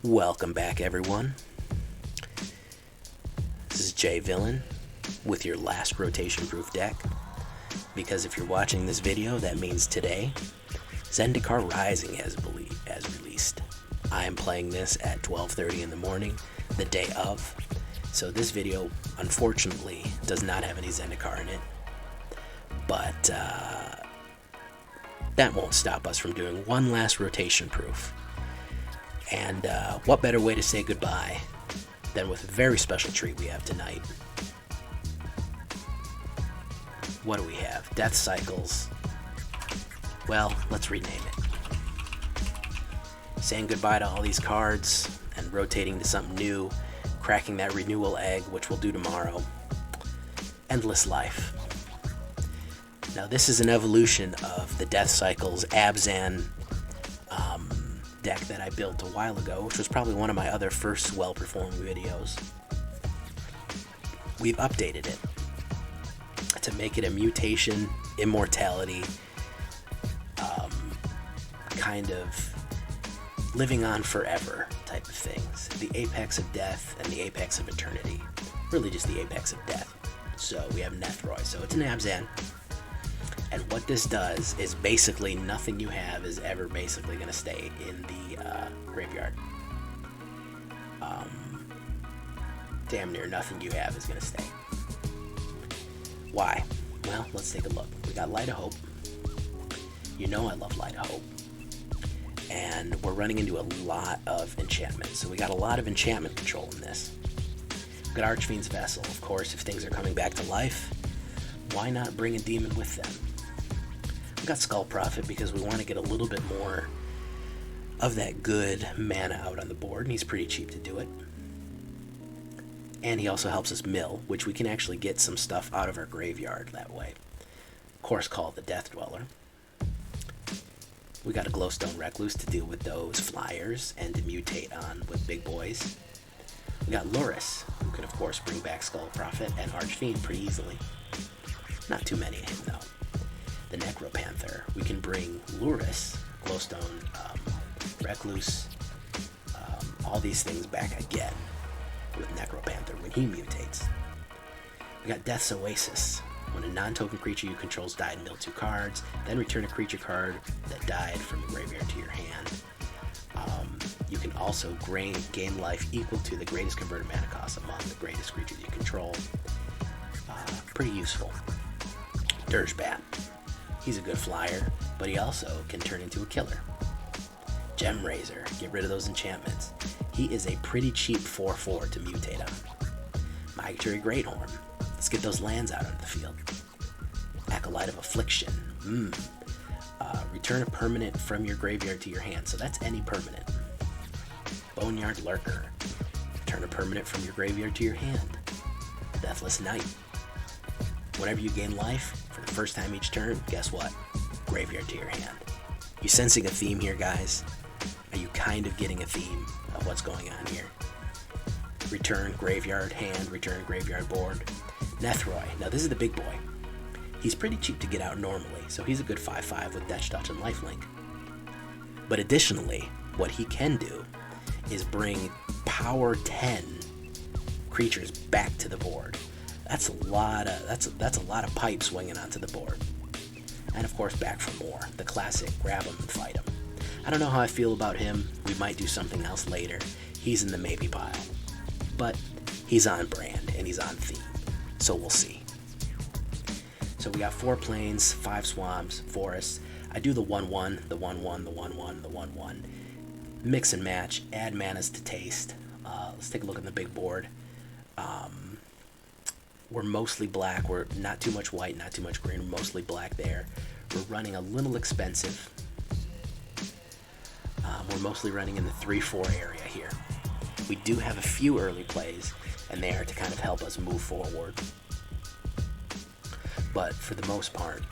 Welcome back, everyone. This is Jay Villain with your last rotation-proof deck. Because if you're watching this video, that means today, Zendikar Rising has released. I am playing this at 12:30 in the morning, the day of. So this video, unfortunately, does not have any Zendikar in it. But that won't stop us from doing one last rotation-proof. And what better way to say goodbye than with a very special treat we have tonight. What do we have? Death Cycles. Well, let's rename it. Saying goodbye to all these cards and rotating to something new, cracking that renewal egg, which we'll do tomorrow. Endless Life. Now this is an evolution of the Death Cycles Abzan deck that I built a while ago, which was probably one of my other first well-performing videos. We've updated it to make it a mutation, immortality, kind of living on forever type of things. The apex of death and the apex of eternity. Really just the apex of death. So we have Nethroi. So it's an Abzan. And what this does is basically nothing you have is ever basically going to stay in the graveyard. Damn near nothing you have is going to stay. Why? Well, let's take a look. We got Light of Hope. You know I love Light of Hope. And we're running into a lot of enchantment. So we got a lot of enchantment control in this. We got Archfiend's Vessel. Of course, if things are coming back to life, why not bring a demon with them? We got Skull Prophet because we want to get a little bit more of that good mana out on the board, and he's pretty cheap to do it. And he also helps us mill, which we can actually get some stuff out of our graveyard that way. Of course, call the Death Dweller. We got a Glowstone Recluse to deal with those flyers and to mutate on with big boys. We got Lurrus, who can of course bring back Skull Prophet and Archfiend pretty easily. Not too many of him though. The Necropanther, we can bring Lurrus, Glowstone Recluse, all these things back again with Necropanther when he mutates. We got Death's Oasis. When a non-token creature you control died, mill 2 cards, then return a creature card that died from the graveyard to your hand. You can also gain life equal to the greatest converted mana cost among the greatest creatures you control. Pretty useful. Dirge Bat. He's a good flyer, but he also can turn into a killer. Gemrazer. Get rid of those enchantments. He is a pretty cheap 4/4 to mutate on. Migratory Greathorn. Let's get those lands out onto the field. Acolyte of Affliction. Return a permanent from your graveyard to your hand, so that's any permanent. Boneyard Lurker. Return a permanent from your graveyard to your hand. Deathless Knight. Whenever you gain life, for the first time each turn, guess what? Graveyard to your hand. You sensing a theme here, guys? Are you kind of getting a theme of what's going on here? Return graveyard hand, return graveyard board. Nethroi. Now this is the big boy. He's pretty cheap to get out normally, so he's a good 5/5 with Death Touch and Lifelink. But additionally, what he can do is bring power 10 creatures back to the board. That's a lot of pipe swinging onto the board. And of course, back for more. The classic, grab him and fight him. I don't know how I feel about him. We might do something else later. He's in the maybe pile. But he's on brand and he's on theme. So we'll see. So we got 4 plains, 5 swamps, forests. I do the 1/1, the 1/1, the 1/1, the 1/1. Mix and match, add manas to taste. Let's take a look at the big board. We're mostly black. We're not too much white, not too much green. We're mostly black there. We're running a little expensive. We're mostly running in the 3/4 area here. We do have a few early plays, and they are to kind of help us move forward. But for the most part,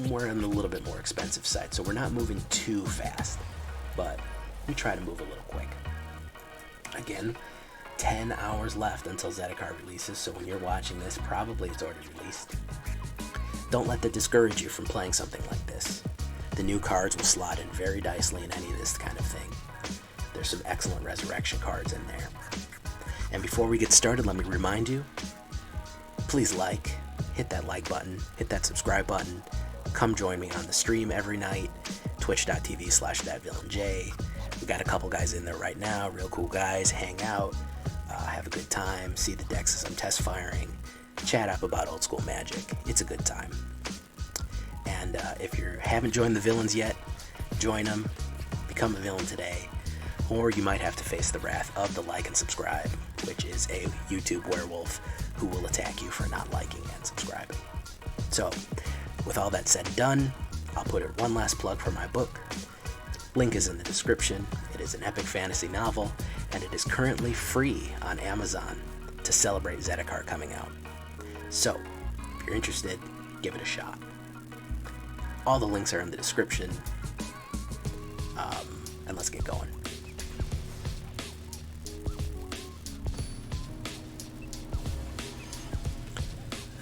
we're on the little bit more expensive side, so we're not moving too fast, but we try to move a little quick. Again, 10 hours left until Zendikar releases, so when you're watching this, probably it's already released. Don't let that discourage you from playing something like this. The new cards will slot in very nicely in any of this kind of thing. There's some excellent resurrection cards in there. And before we get started, let me remind you, please hit that like button, hit that subscribe button. Come join me on the stream every night, twitch.tv/thatvillainj. We got a couple guys in there right now, real cool guys. Hang out, have a good time, see the decks as I'm test firing, chat up about old school Magic. It's a good time. And if you haven't joined the villains yet, join them, become a villain today, or you might have to face the wrath of the like and subscribe, which is a YouTube werewolf who will attack you for not liking and subscribing. So, with all that said and done, I'll put in one last plug for my book. Link is in the description. It is an epic fantasy novel, and it is currently free on Amazon to celebrate Zendikar coming out. So, if you're interested, give it a shot. All the links are in the description, and let's get going.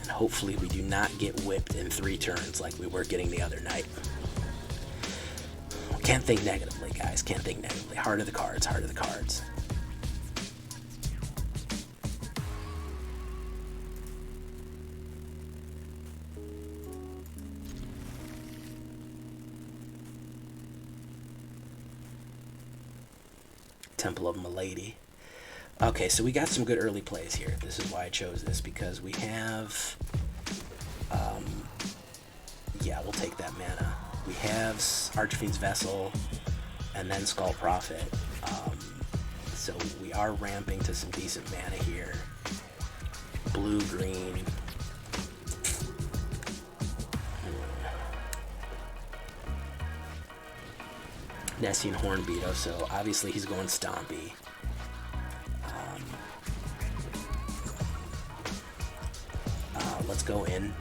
And hopefully we do not get whipped in 3 turns like we were getting the other night. Can't think negatively, guys. Can't think negatively. Heart of the cards, heart of the cards. Temple of Malady. Okay, so we got some good early plays here. This is why I chose this, because we have... yeah, we'll take that mana. We have Archfiend's Vessel, and then Skull Prophet. So we are ramping to some decent mana here. Blue, green. Nessian Hornbeetle, so obviously he's going Stompy. Let's go in.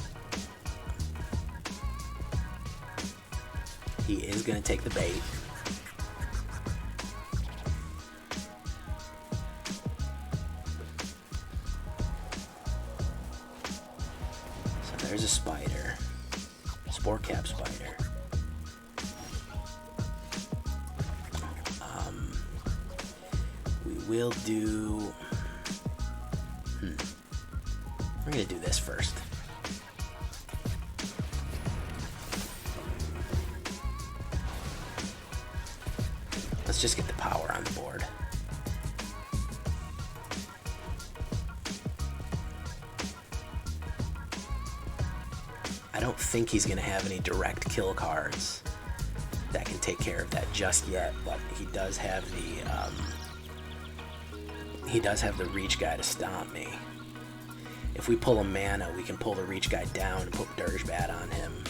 He is going to take the bait. So there's a spider. Spore Cap Spider. We will do... We're going to do this first. Let's just get the power on the board. I don't think he's going to have any direct kill cards that can take care of that just yet, but he does have the reach guy to stomp me. If we pull a mana, we can pull the reach guy down and put Dirge Bat on him.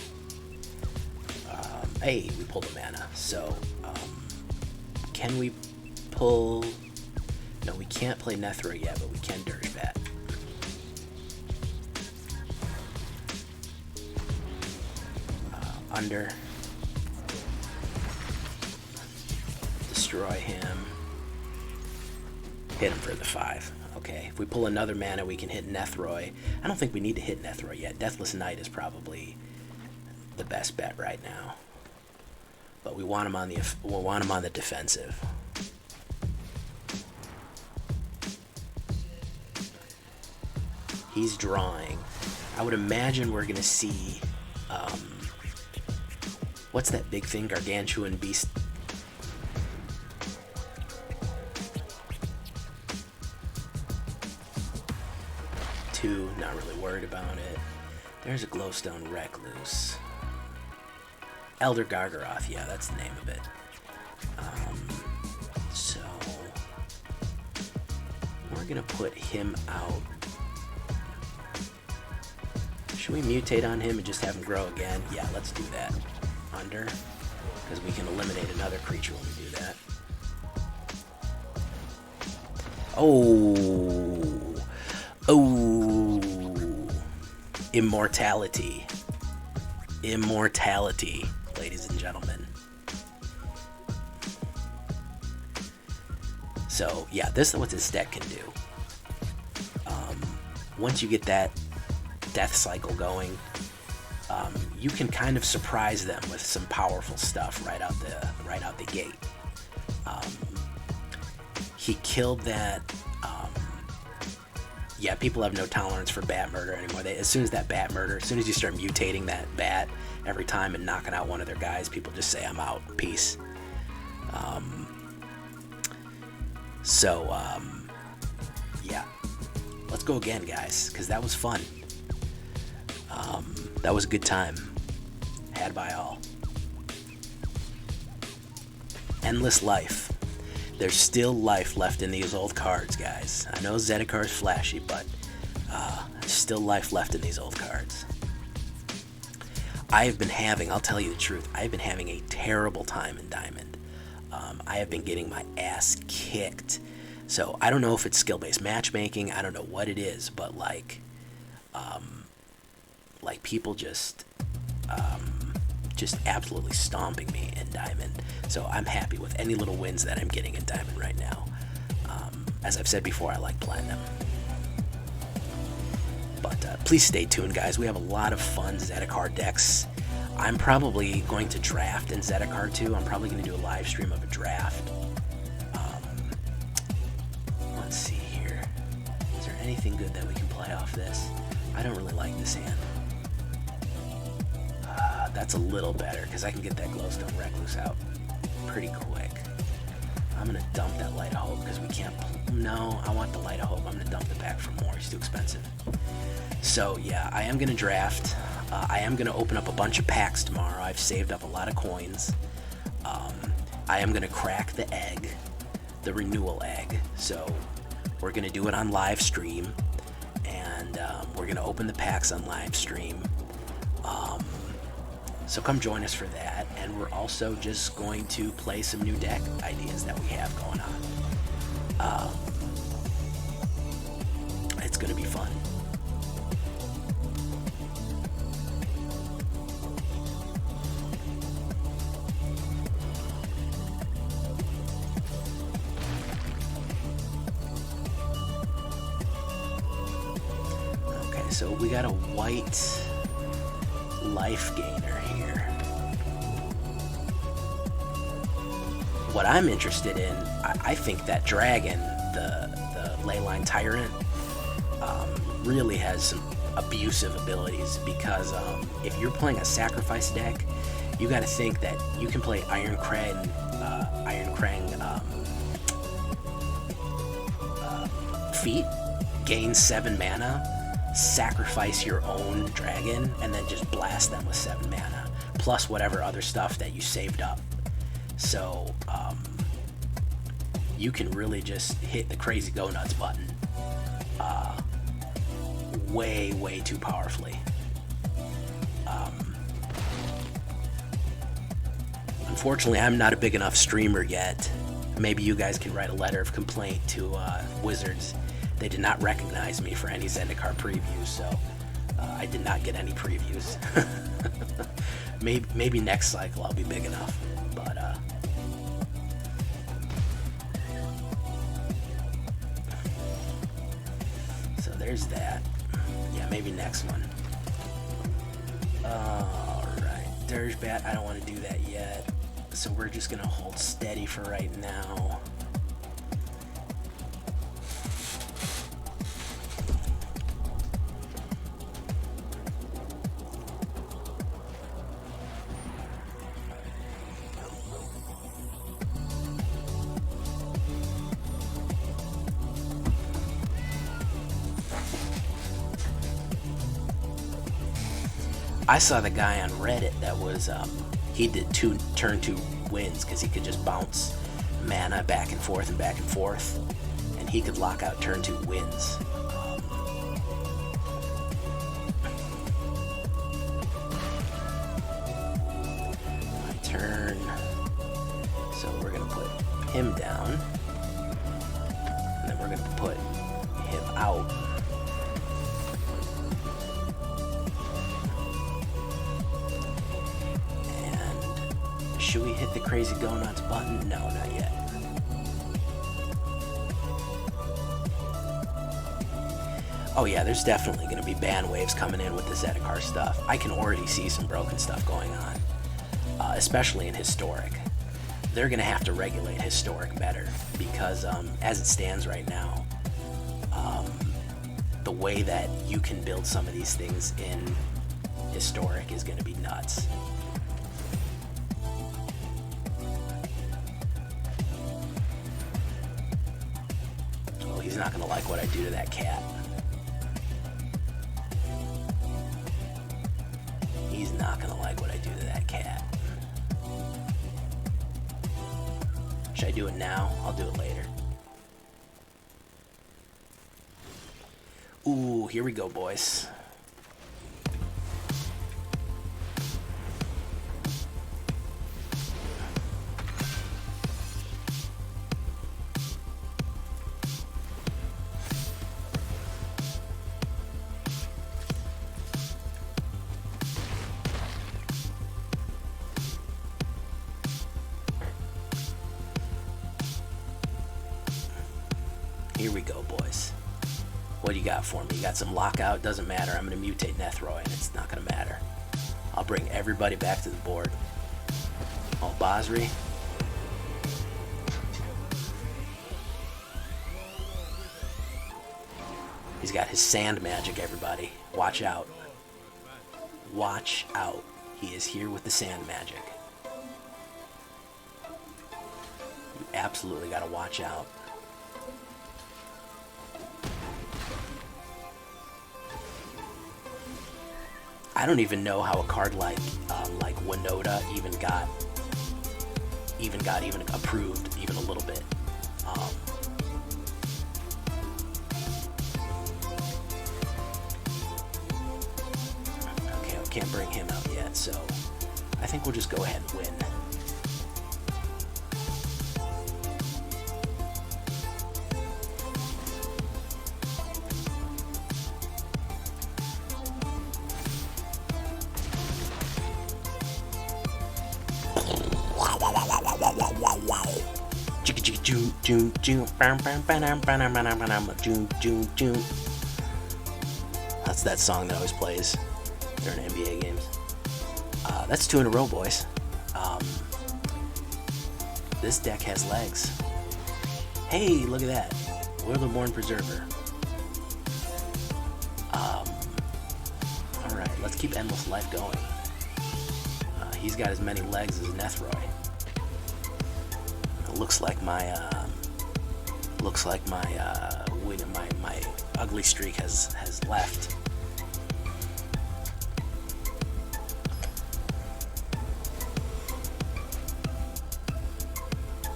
Hey, we pulled a mana, so can we pull... No, we can't play Nethroi yet, but we can Dirge Bat. Under. Destroy him. Hit him for the 5. Okay, if we pull another mana, we can hit Nethroi. I don't think we need to hit Nethroi yet. Deathless Knight is probably the best bet right now. But we want him on the defensive. He's drawing. I would imagine we're gonna see what's that big thing? Gargantuan Beast. Two, not really worried about it. There's a Glowstone Recluse. Elder Gargaroth, yeah, that's the name of it. So we're gonna put him out. Should we mutate on him and just have him grow again? Yeah, let's do that. Under, because we can eliminate another creature when we do that. Oh, immortality. Immortality, ladies and gentlemen. So yeah, this is what this deck can do. Once you get that death cycle going, you can kind of surprise them with some powerful stuff right out the gate. he killed that. Yeah, people have no tolerance for bat murder anymore. As soon as you start mutating that bat every time and knocking out one of their guys, people just say, I'm out, peace. Yeah. Let's go again, guys, because that was fun. That was a good time. Had by all. Endless life. There's still life left in these old cards, guys. I know Zendikar is flashy, but there's still life left in these old cards. I'll tell you the truth, I've been having a terrible time in Diamond. I have been getting my ass kicked. So I don't know if it's skill-based matchmaking, I don't know what it is, but like people just absolutely stomping me in Diamond. So I'm happy with any little wins that I'm getting in Diamond right now. As I've said before, I like Platinum. But please stay tuned, guys. We have a lot of fun Zendikar decks. I'm probably going to draft in Zendikar too. I'm probably going to do a live stream of a draft. Let's see here. Is there anything good that we can play off this? I don't really like this hand. That's a little better, because I can get that Glowstone Recluse out pretty quick. I'm going to dump that Light of Hope, because we can't... No, I want the Light of Hope. I'm going to dump the pack for more. It's too expensive. So, yeah, I am going to draft. I am going to open up a bunch of packs tomorrow. I've saved up a lot of coins. I am going to crack the egg, the renewal egg. So, we're going to do it on live stream. And we're going to open the packs on live stream. So come join us for that, and we're also just going to play some new deck ideas that we have going on. It's going to be fun. Okay, so we got a white life gainer here. What I'm interested in, I think that dragon, the Leyline Tyrant, really has some abusive abilities, because if you're playing a sacrifice deck, you got to think that you can play Iron Krang feat, gain 7 mana, sacrifice your own dragon, and then just blast them with 7 mana, plus whatever other stuff that you saved up. So, you can really just hit the crazy go nuts button way too powerfully. Unfortunately, I'm not a big enough streamer yet. Maybe you guys can write a letter of complaint to Wizards. They did not recognize me for any Zendikar previews, so I did not get any previews. maybe next cycle I'll be big enough, but so there's that. Yeah, maybe next one. Alright, Dirge Bat, I don't want to do that yet, so we're just gonna hold steady for right now. I saw the guy on Reddit that was, he did turn 2 wins, because he could just bounce mana back and forth, and he could lock out turn 2 wins. My turn. So we're going to put him down, and then we're going to put him out. Should we hit the crazy go nuts button? No, not yet. Oh yeah, there's definitely going to be ban waves coming in with the Zendikar stuff. I can already see some broken stuff going on, especially in Historic. they're going to have to regulate Historic better, because as it stands right now, the way that you can build some of these things in Historic is going to be nuts. Oh, he's not going to like what I do to that cat. He's not going to like what I do to that cat. Should I do it now? I'll do it later. Ooh, here we go, boys. Here we go, boys. What do you got for me? You got some lockout? Doesn't matter. I'm going to mutate Nethroi, and it's not going to matter. I'll bring everybody back to the board. Oh, Basri. He's got his sand magic, everybody. Watch out. Watch out. He is here with the sand magic. You absolutely got to watch out. I don't even know how a card like Winota even got approved even a little bit. Okay, I can't bring him out yet, so I think we'll just go ahead and win. That's that song that always plays during NBA games. That's 2 in a row, boys. This deck has legs. Hey, look at that. Witherborn Preserver. Alright, let's keep Endless Life going. He's got as many legs as Nethroi. Looks like my my ugly streak has left.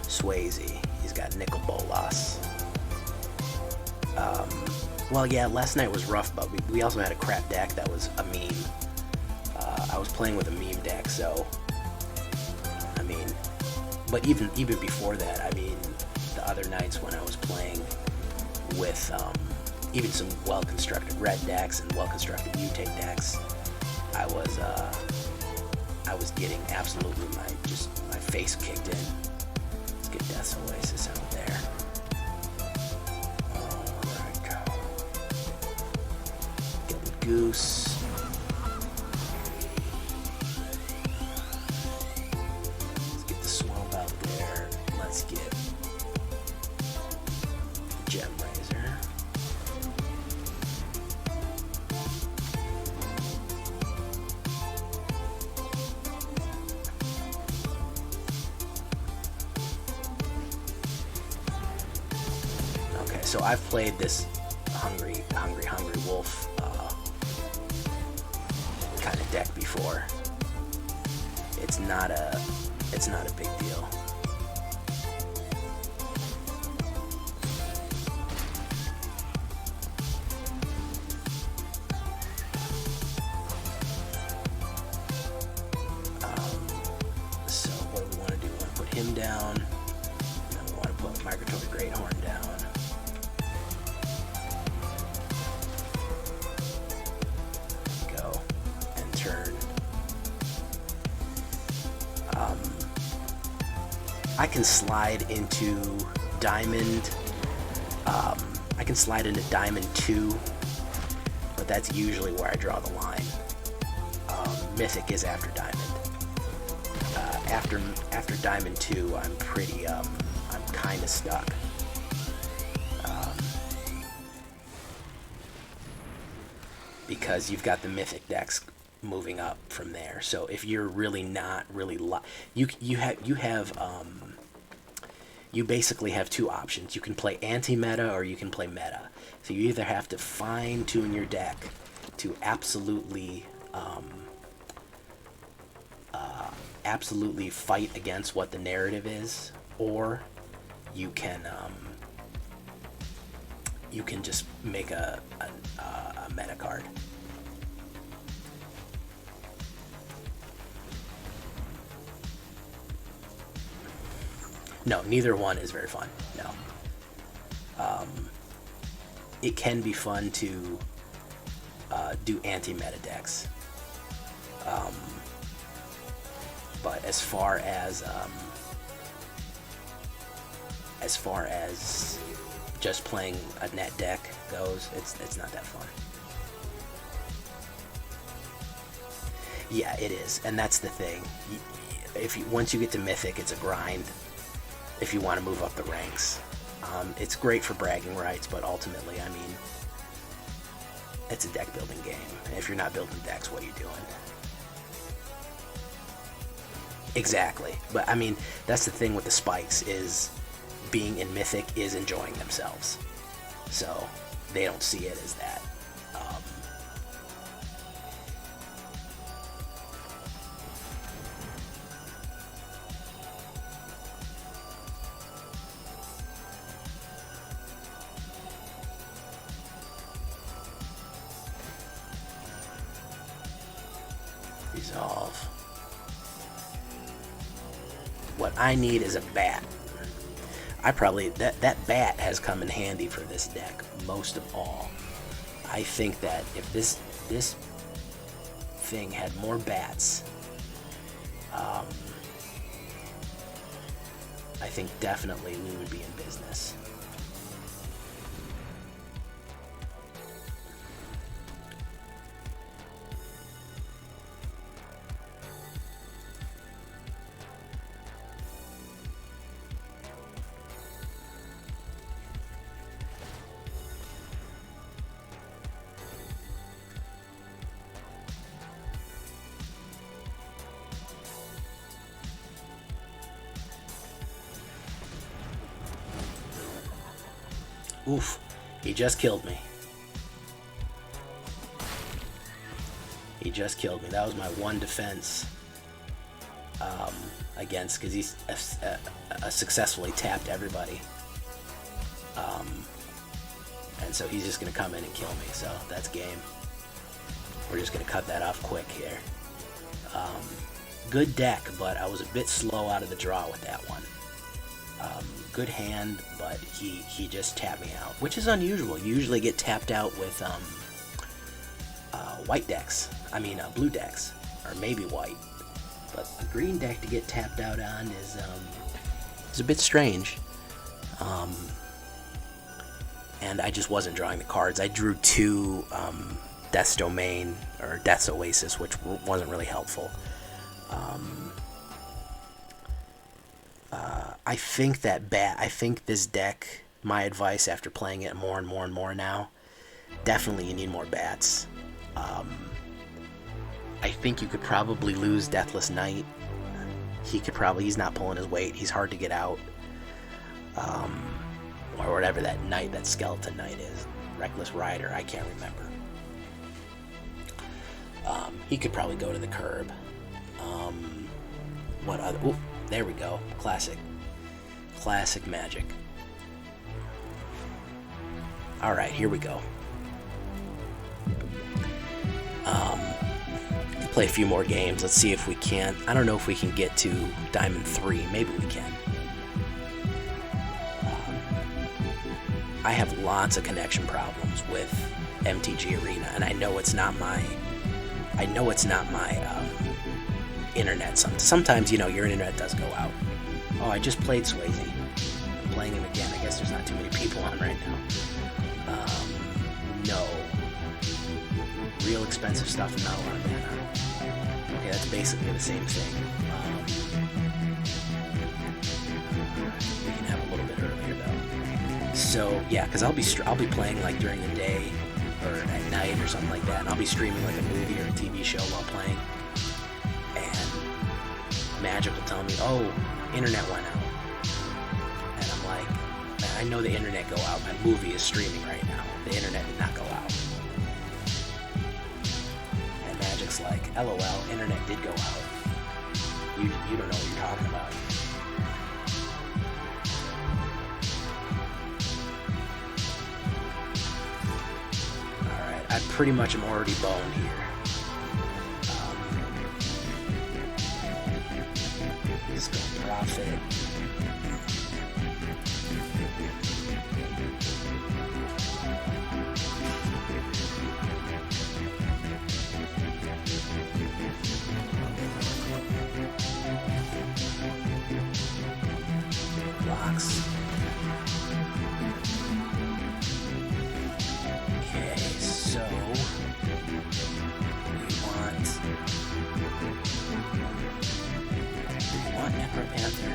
Swayze, he's got Nicol Bolas. Well, yeah, last night was rough, but we also had a crap deck that was a meme. I was playing with a meme deck, so I mean. But even before that, I mean, the other nights when I was playing with even some well-constructed red decks and well-constructed mutate decks, I was getting absolutely my face kicked in. Let's get Death's Oasis out there. Alright, go. Get the Goose. Let's get Gemrazer. Okay, so I've played this Hungry Wolf kind of deck before. It's not a big deal. Him down, and then we want to put Migratory Greathorn down. Go and turn. I can slide into Diamond. I can slide into Diamond 2, but that's usually where I draw the line. Mythic is after Diamond. after Diamond 2, I'm pretty I'm kind of stuck. Because you've got the Mythic decks moving up from there. So if you're really not really you basically have two options. You can play anti-meta or you can play meta. So you either have to fine-tune your deck to absolutely absolutely fight against what the narrative is, or you can just make a meta card. No, neither one is very fun. No. It can be fun to do anti-meta decks. But as far as just playing a net deck goes, it's not that fun. Yeah, it is, and that's the thing. Once you get to Mythic, it's a grind. If you want to move up the ranks, it's great for bragging rights, but ultimately, I mean, it's a deck building game. And if you're not building decks, what are you doing? Exactly, but I mean, that's the thing with the spikes, is being in Mythic is enjoying themselves, so they don't see it as that. Resolve. What I need is a bat. That bat has come in handy for this deck most of all. I think that if this thing had more bats, I think definitely we would be in business. Oof, he just killed me. He just killed me. That was my one defense against, because he's successfully tapped everybody. And so he's just going to come in and kill me, so that's game. We're just going to cut that off quick here. Good deck, but I was a bit slow out of the draw with that one. Good hand, but he just tapped me out, which is unusual. You usually get tapped out with white decks. I mean blue decks, or maybe white. But a green deck to get tapped out on is a bit strange. And I just wasn't drawing the cards. I drew two Death's Domain or Death's Oasis, which wasn't really helpful. I think this deck, my advice after playing it more and more and more now, definitely you need more bats. I think you could probably lose Deathless Knight. He's not pulling his weight. He's hard to get out. Or whatever that knight, that skeleton knight is. Reckless Rider, I can't remember. He could probably go to the curb. What other... Ooh, there we go. Classic Magic. Alright, here we go. Play a few more games. Let's see if we can. I don't know if we can get to Diamond 3. Maybe we can. I have lots of connection problems with MTG Arena, and I know it's not my internet. Sometimes, you know, your internet does go out. Oh, I just played Swayze. I'm playing him again. I guess there's not too many people on right now. No. Real expensive stuff and not a lot of mana. Okay, that's basically the same thing. We can have a little bit earlier though. So yeah, because I'll be playing like during the day or at night or something like that, and I'll be streaming like a movie or a TV show while playing. And Magic will tell me, "Oh, internet went out," and I'm like, "Man, I know the internet go out. My movie is streaming right now. The internet did not go out." And Magic's like, "LOL, internet did go out. You don't know what you're talking about." I pretty much am already boned here. Let's go profit. Blocks. So, we want Necropanther.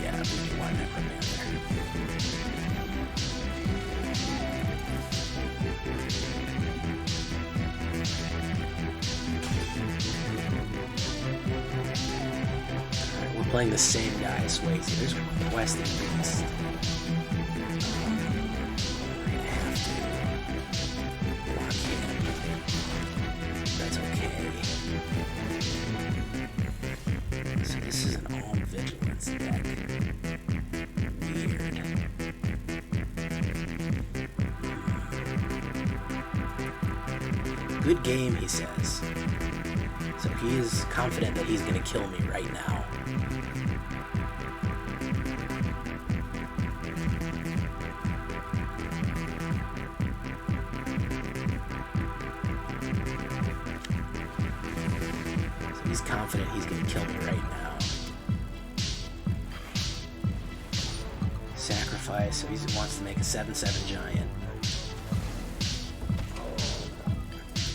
Yeah, we do want Necropanther. Alright, we're playing the same guy as Swayze. There's Questing Beast. Good game, he says. So he is confident that he's going to kill me right now. So he's confident he's going to kill me right now. Sacrifice, so he wants to make a 7/7 giant.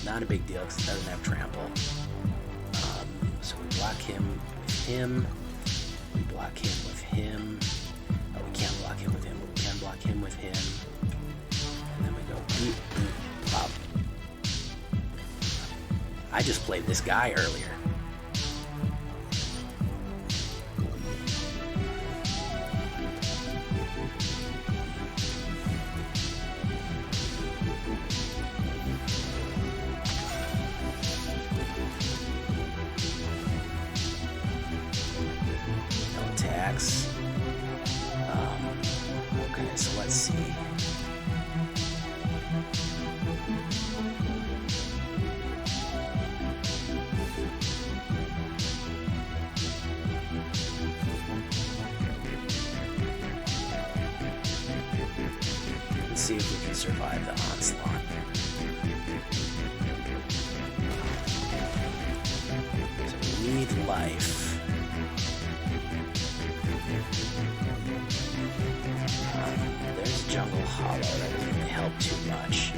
Not a big deal because it doesn't have trample. So we block him with him. We block him with him. Oh, we can't block him with him, but we can block him with him. And then we go beep, beep, pop. I just played this guy earlier. Okay, so let's see. Let's see if we can survive the onslaught. So we need life. There's Jungle Hollow, that doesn't really help too much.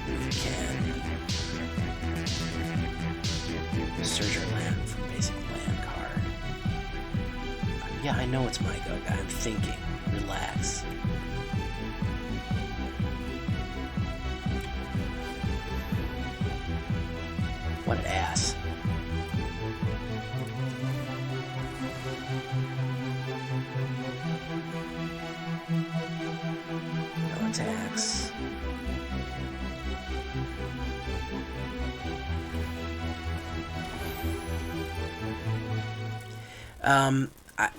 We can search our land for basic land card. Yeah, I know it's my go, guy. I'm thinking. Relax. What an ass. No attacks.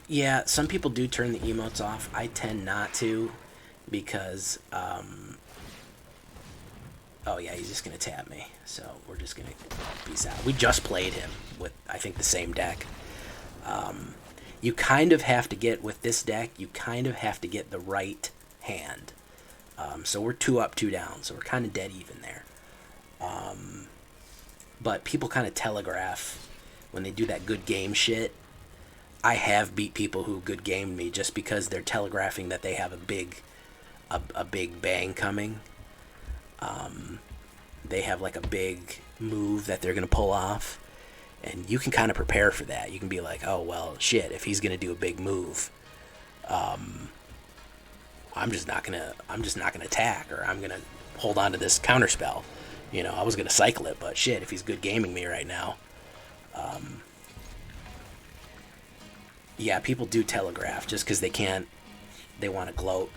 Yeah, some people do turn the emotes off. I tend not to because, oh yeah, he's just going to tap me. So we're just going to peace out. We just played him with, I think, the same deck. You kind of have to get, with this deck, you kind of have to get the right hand. So we're 2 up, 2 down, so we're kind of dead even there. But people kind of telegraph when they do that good game shit. I have beat people who good gamed me just because they're telegraphing that they have a big bang coming. They have like a big move that they're going to pull off. And you can kind of prepare for that. You can be like, oh, well, shit, if he's going to do a big move, I'm just not going to attack, or I'm going to hold on to this counterspell. You know, I was going to cycle it, but shit, if he's good gaming me right now. Yeah, people do telegraph just because they want to gloat.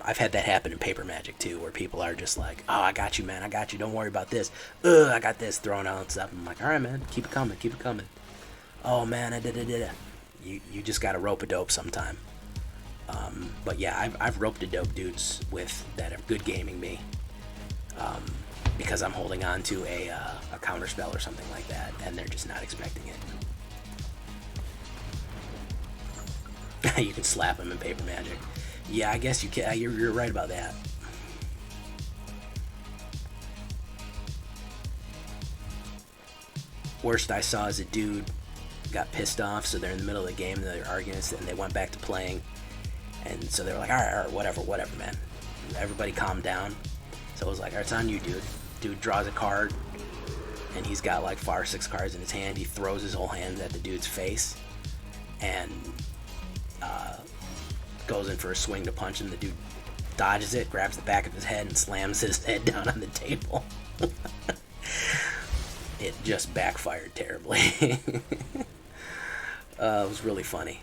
I've had that happen in Paper Magic too, where people are just like, oh, I got you, man, I got you, don't worry about this. I got this, throwing out stuff. I'm like, all right, man, keep it coming, keep it coming. Oh, man, You just got to rope a dope sometime. But yeah, I've roped a dope dudes that are good gaming me. Because I'm holding on to a counterspell or something like that, and they're just not expecting it. You can slap them in Paper Magic. Yeah, I guess you can. You're right about that. Worst I saw is a dude got pissed off, so they're in the middle of the game, and they're arguing, and they went back to playing, and so they were like, all right, whatever, man. Everybody calm down. So I was like, all right, it's on you, dude. Dude draws a card, and he's got like 5 or 6 cards in his hand. He throws his whole hand at the dude's face, and goes in for a swing to punch him. The dude dodges it, grabs the back of his head, and slams his head down on the table. It just backfired terribly. It was really funny.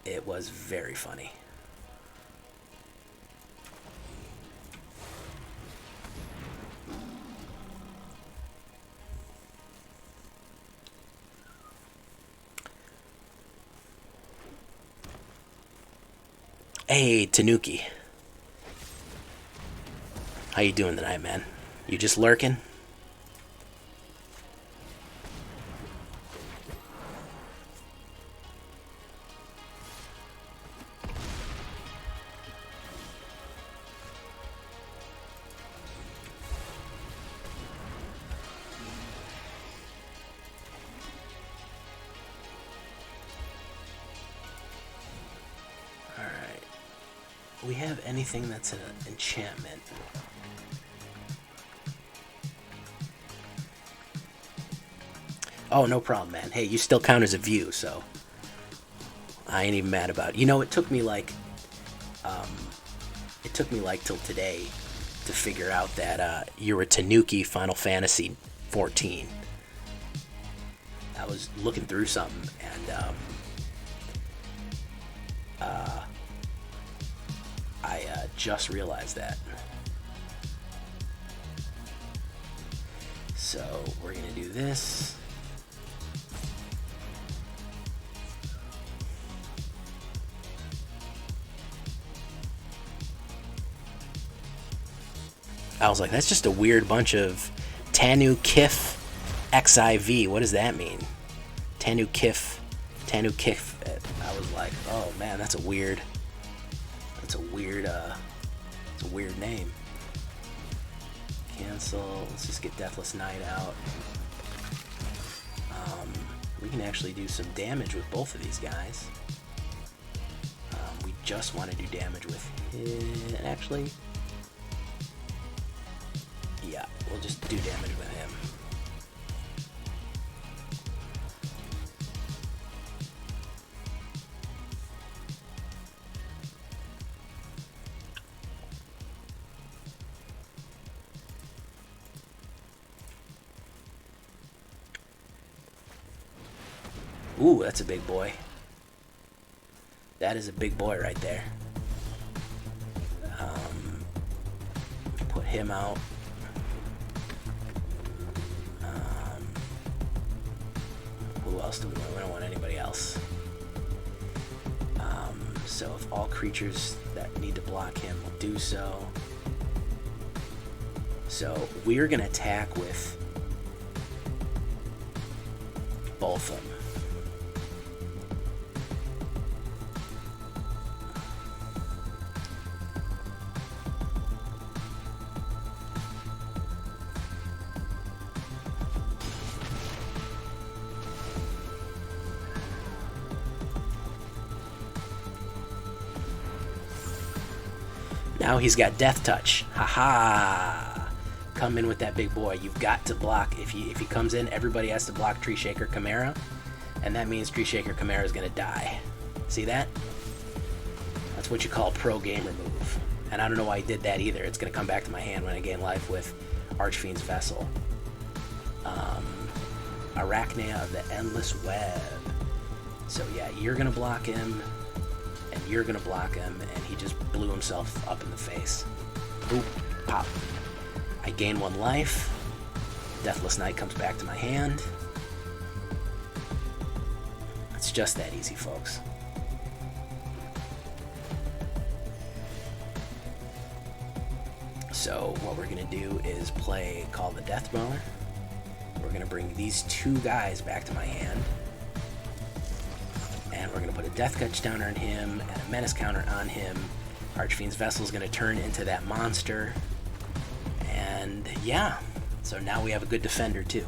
It was very funny. Hey, Tanuki. How you doing tonight, man? You just lurking? We have anything that's an enchantment. Oh, no problem, man. Hey, you still count as a view, so I ain't even mad about it. You know, it took me like till today to figure out that you're a Tanuki Final Fantasy 14. I was looking through something, and I just realized that. So we're gonna do this. I was like, that's just a weird bunch of Tanu Kif XIV. What does that mean? Tanu Kif. I was like, oh man, that's a weird name. Cancel. Let's just get Deathless Knight out. We can actually do some damage with both of these guys. We just want to do damage with him. Actually, yeah, we'll just do damage with him. Ooh, that's a big boy. That is a big boy right there. Put him out. Who else do we want? We don't want anybody else. So if all creatures that need to block him will do so. So we're going to attack with both of them. Now he's got Death Touch. Haha! come in with that big boy, you've got to block. If he comes in, everybody has to block Tree Shaker Chimera, and that means Tree Shaker Chimera is going to die. See that? That's what you call pro gamer move. And I don't know why I did that either. It's going to come back to my hand when I gain life with Archfiend's Vessel. Arachnia of the Endless Web. So yeah, you're going to block him, and you're going to block him, and he just blew himself up in the face. Boop, pop. I gain 1 life. Deathless Knight comes back to my hand. It's just that easy, folks. So what we're going to do is play Call the Deathmower. We're going to bring these 2 guys back to my hand. And we're going to put a Death Touch counter on him and a Menace counter on him. Archfiend's Vessel is going to turn into that monster. And yeah, so now we have a good defender too.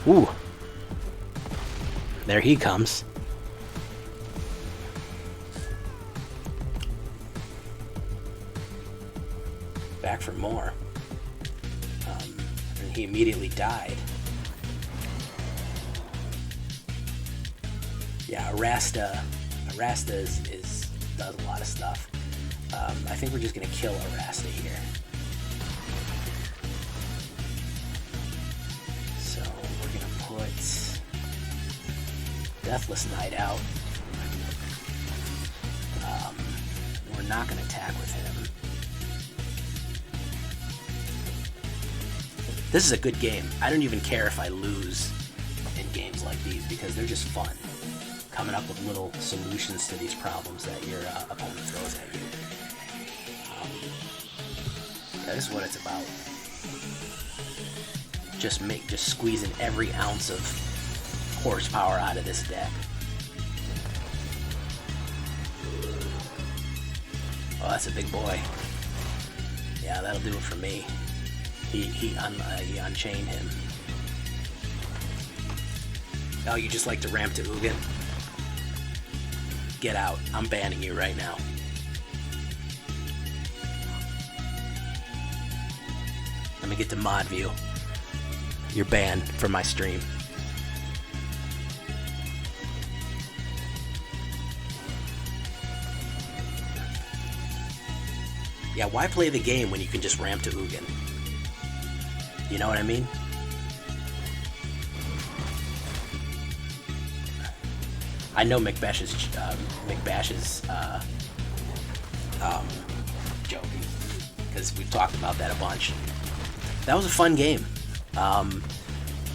Ooh. There he comes. Back for more. And he immediately died. Yeah, Arasta does a lot of stuff. I think we're just gonna kill Arasta here. So we're gonna put Deathless Knight out. We're not gonna attack with him. This is a good game. I don't even care if I lose in games like these because they're just fun. Coming up with little solutions to these problems that your opponent throws at you. Yeah, this is what it's about. Just squeezing every ounce of horsepower out of this deck. Oh, that's a big boy. Yeah, that'll do it for me. He unchained him. Oh, you just like to ramp to Ugin? Get out. I'm banning you right now. Let me get to mod view. You're banned from my stream. Yeah, why play the game when you can just ramp to Ugin? You know what I mean? I know McBash is joking because we've talked about that a bunch. That was a fun game,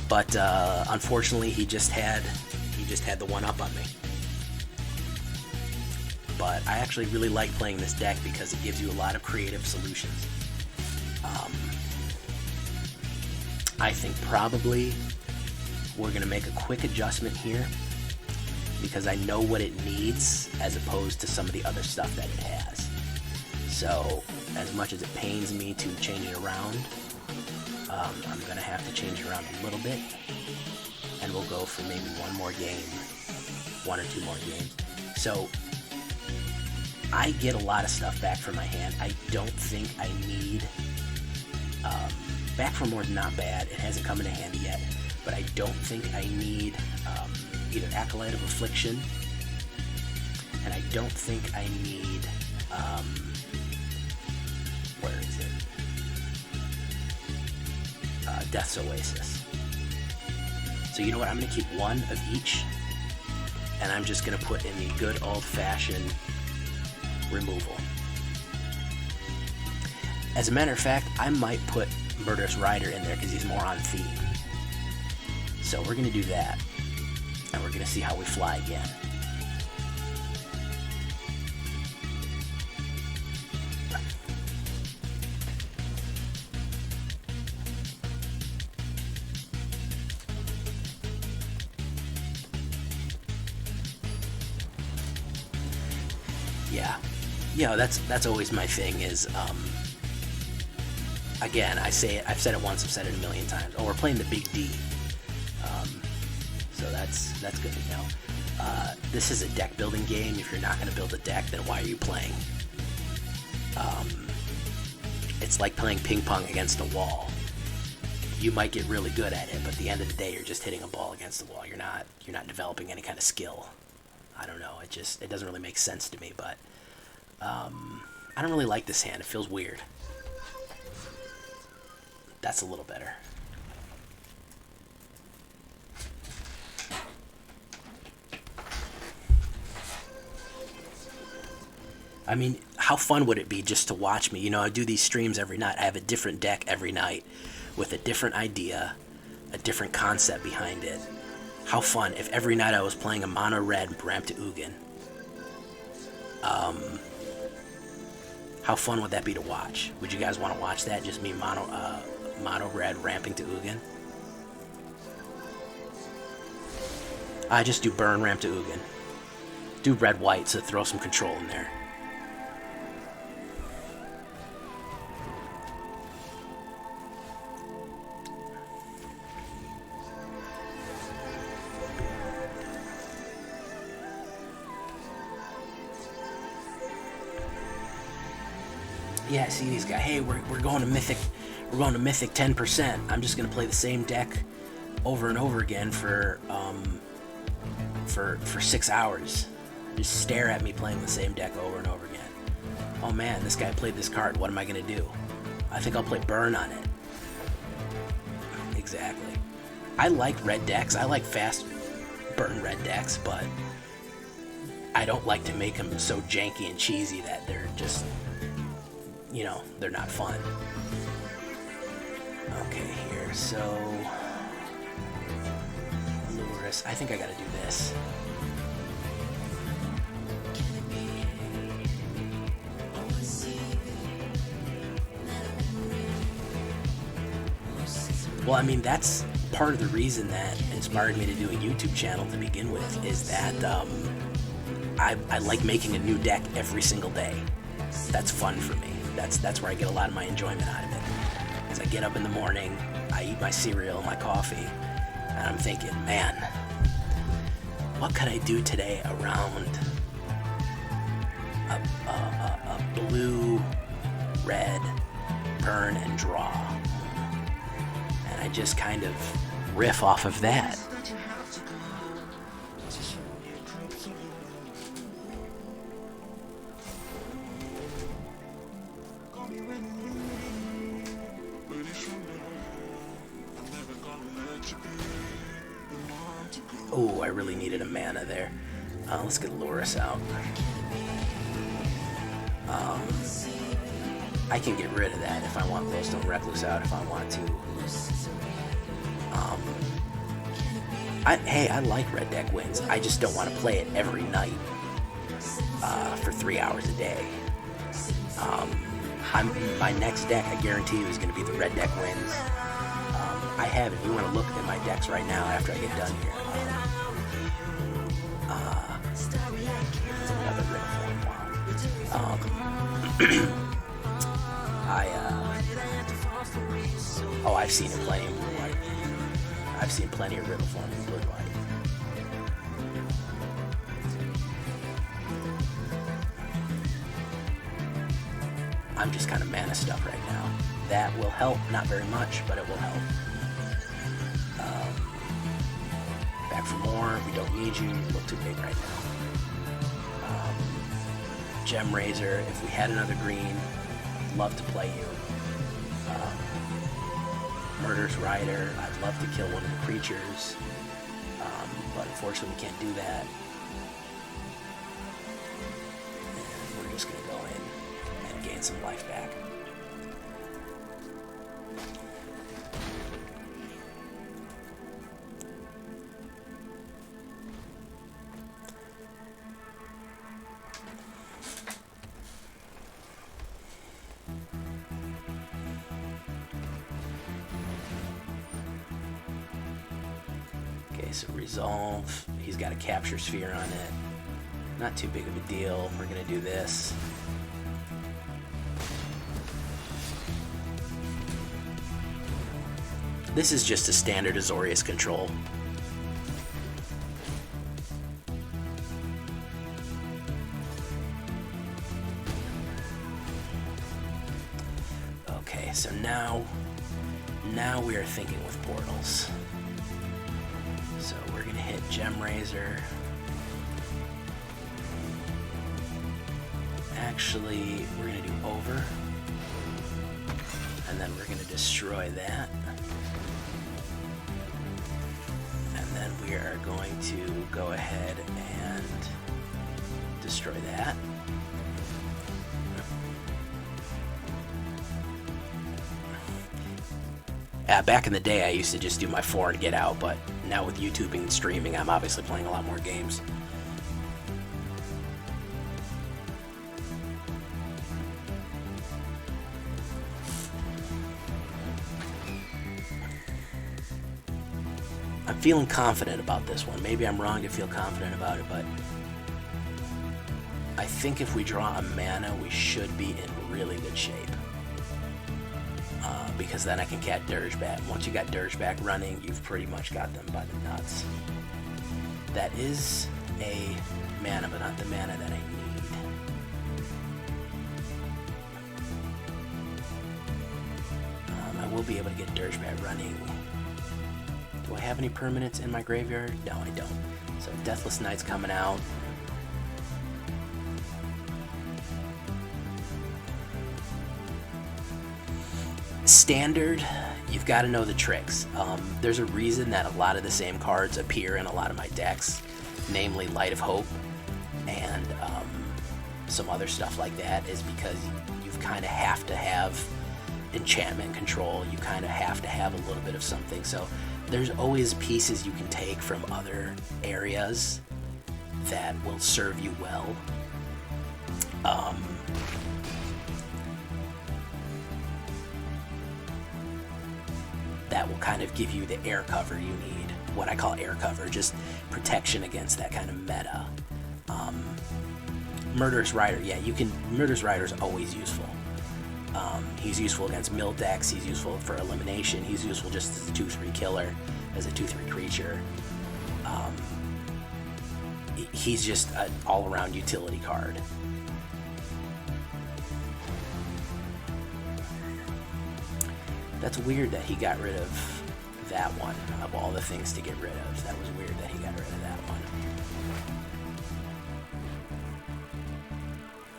but unfortunately he just had the one up on me. But I actually really like playing this deck because it gives you a lot of creative solutions. I think probably we're going to make a quick adjustment here because I know what it needs as opposed to some of the other stuff that it has. So as much as it pains me to change it around, I'm going to have to change it around a little bit, and we'll go for maybe one more game, 1 or 2 more games. So I get a lot of stuff back from my hand. I don't think I need... Back for More is not bad. It hasn't come into handy yet, but I don't think I need either Acolyte of Affliction, and I don't think I need... where is it? Death's Oasis. So you know what? I'm going to keep 1 of each, and I'm just going to put in the good old-fashioned removal. As a matter of fact, I might put Murderous Rider in there because he's more on theme. So we're going to do that, and we're going to see how we fly again. Yeah, that's always my thing is, again, I've said it once, I've said it a million times. Oh, we're playing the Big D. So that's good to know. This is a deck building game. If you're not going to build a deck, then why are you playing? It's like playing ping pong against a wall. You might get really good at it, but at the end of the day, you're just hitting a ball against the wall. You're not developing any kind of skill. I don't know. It doesn't really make sense to me, but I don't really like this hand. It feels weird. That's a little better. I mean, how fun would it be just to watch me? You know, I do these streams every night. I have a different deck every night with a different idea, a different concept behind it. How fun if every night I was playing a mono red ramp to Ugin. How fun would that be to watch? Would you guys want to watch that? Just me mono red ramping to Ugin? I just do burn ramp to Ugin. Do red white to throw some control in there. Yeah, I see these guys. Hey, we're going to Mythic. We're going to Mythic 10%. I'm just gonna play the same deck over and over again for 6 hours. Just stare at me playing the same deck over and over again. Oh man, this guy played this card. What am I gonna do? I think I'll play burn on it. Exactly. I like red decks. I like fast burn red decks, but I don't like to make them so janky and cheesy that they're just, you know, they're not fun. Okay, here, so Lurrus. I think I gotta do this. Well, I mean, that's part of the reason that inspired me to do a YouTube channel to begin with, is that I like making a new deck every single day. That's fun for me. That's where I get a lot of my enjoyment out of it. As I get up in the morning, I eat my cereal, my coffee, and I'm thinking, man, what could I do today around a blue, red, burn, and draw? And I just kind of riff off of that. Oh, I really needed a mana there. Let's get Lurrus out. I can get rid of that if I want Glowstone Recluse out, if I want to. Hey, I like red deck wins. I just don't want to play it every night for 3 hours a day. My next deck, I guarantee you, is going to be the red deck wins. I have, if you want to look at my decks right now after I get done here. Another Greathorn. Wow. I've seen it plenty in blue white. I've seen plenty of Greathorn in blue white. I'm just kind of mana stuck right now. That will help, not very much, but it will help. Back for more. We don't need you. You look too big right now. Gemrazer. If we had another green, I'd love to play you. Murder's Rider. I'd love to kill one of the creatures, but unfortunately we can't do that. And we're just gonna go in and gain some life back. So resolve, he's got a capture sphere on it. Not too big of a deal. We're gonna do this. This is just a standard Azorius control. so now we are thinking with portals. So we're gonna hit Gemrazer. Actually, we're gonna do over, and then we're gonna destroy that, and then we are going to go ahead and destroy that. Back in the day, I used to just do my 4 and get out, but now with YouTubing and streaming, I'm obviously playing a lot more games. I'm feeling confident about this one. Maybe I'm wrong to feel confident about it, but I think if we draw a mana, we should be in really good shape. Because then I can cat Dirge Bat. Once you got Dirge Bat running, you've pretty much got them by the nuts. That is a mana, but not the mana that I need. I will be able to get Dirge Bat running. Do I have any permanents in my graveyard? No, I don't. So Deathless Knight's coming out. Standard, you've got to know the tricks. There's a reason that a lot of the same cards appear in a lot of my decks, namely Light of Hope and some other stuff like that, is because you kind of have to have enchantment control. You kind of have to have a little bit of something. So there's always pieces you can take from other areas that will serve you well. That will kind of give you the air cover you need. What I call air cover, just protection against that kind of meta. Murderous Rider, yeah, you can. Murderous Rider is always useful. He's useful against mill decks. He's useful for elimination. He's useful just as a 2/3 killer, as a 2/3 creature. He's just an all-around utility card. That's weird that he got rid of that one, of all the things to get rid of. That was weird that he got rid of that one.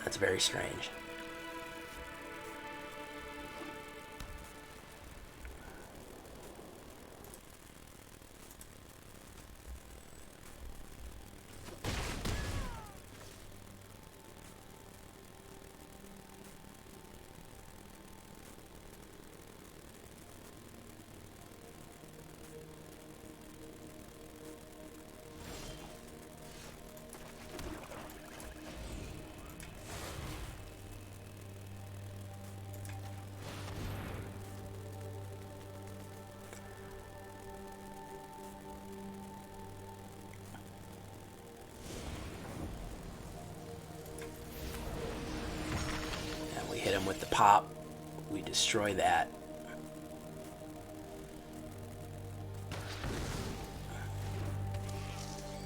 That's very strange. Hit him with the pop, we destroy that.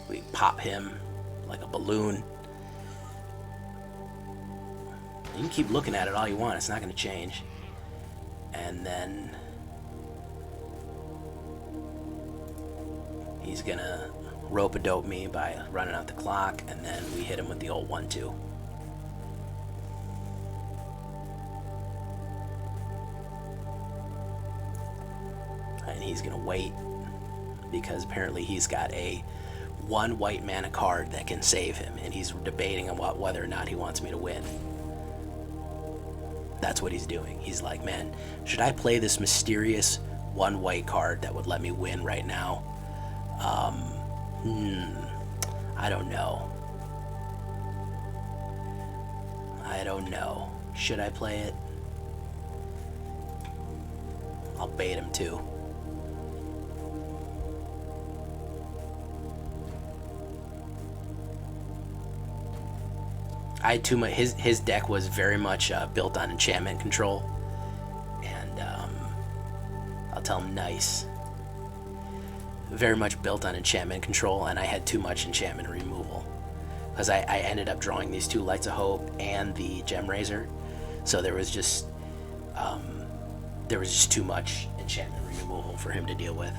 We pop him like a balloon. You can keep looking at it all you want, it's not going to change. And then he's going to rope-a-dope me by running out the clock, and then we hit him with the old 1-2. And he's gonna wait because apparently he's got a 1 white mana card that can save him, and he's debating about whether or not he wants me to win. That's what he's doing. He's like, man, should I play this mysterious 1 white card that would let me win right now? I don't know. I don't know. Should I play it? I'll bait him too. I had too much. His deck was very much built on enchantment control, and I'll tell him nice. Very much built on enchantment control, and I had too much enchantment removal because I ended up drawing these 2 Lights of Hope and the Gemrazer, so there was just there was just too much enchantment removal for him to deal with.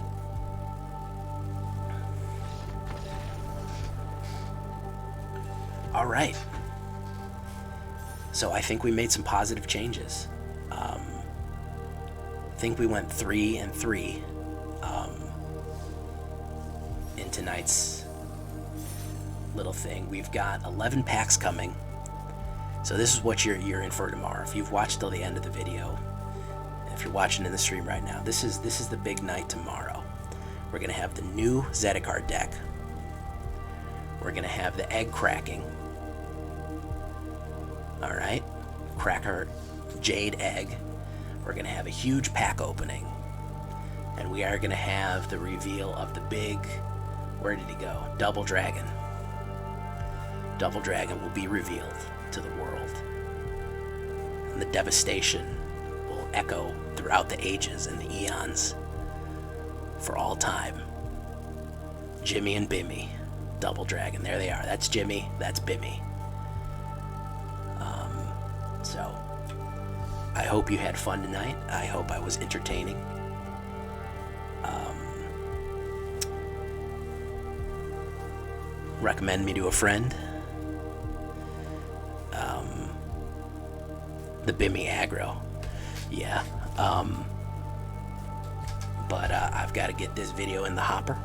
All right. So I think we made some positive changes. I think we went 3-3 in tonight's little thing. We've got 11 packs coming. So this is what you're in for tomorrow. If you've watched till the end of the video, if you're watching in the stream right now, this is the big night tomorrow. We're gonna have the new Zendikar deck. We're gonna have the egg cracking. All right, Cracker Jade Egg. We're gonna have a huge pack opening, and we are gonna have the reveal of the big. Where did he go? Double Dragon. Double Dragon will be revealed to the world, and the devastation will echo throughout the ages and the eons for all time. Jimmy and Bimmy, Double Dragon. There they are. That's Jimmy. That's Bimmy. So, I hope you had fun tonight. I hope I was entertaining. Recommend me to a friend. The Bimmy aggro. Yeah. But I've got to get this video in the hopper.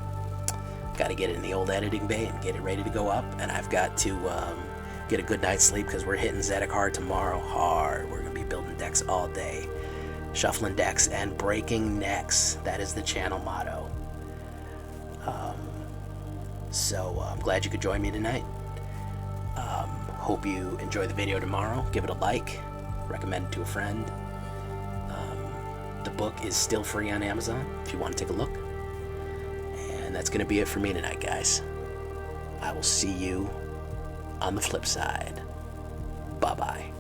Got to get it in the old editing bay and get it ready to go up. And I've got to get a good night's sleep because we're hitting Zendikar tomorrow hard. We're going to be building decks all day. Shuffling decks and breaking necks. That is the channel motto. So I'm glad you could join me tonight. Hope you enjoy the video tomorrow. Give it a like. Recommend it to a friend. The book is still free on Amazon if you want to take a look. And that's going to be it for me tonight, guys. I will see you on the flip side. Bye-bye.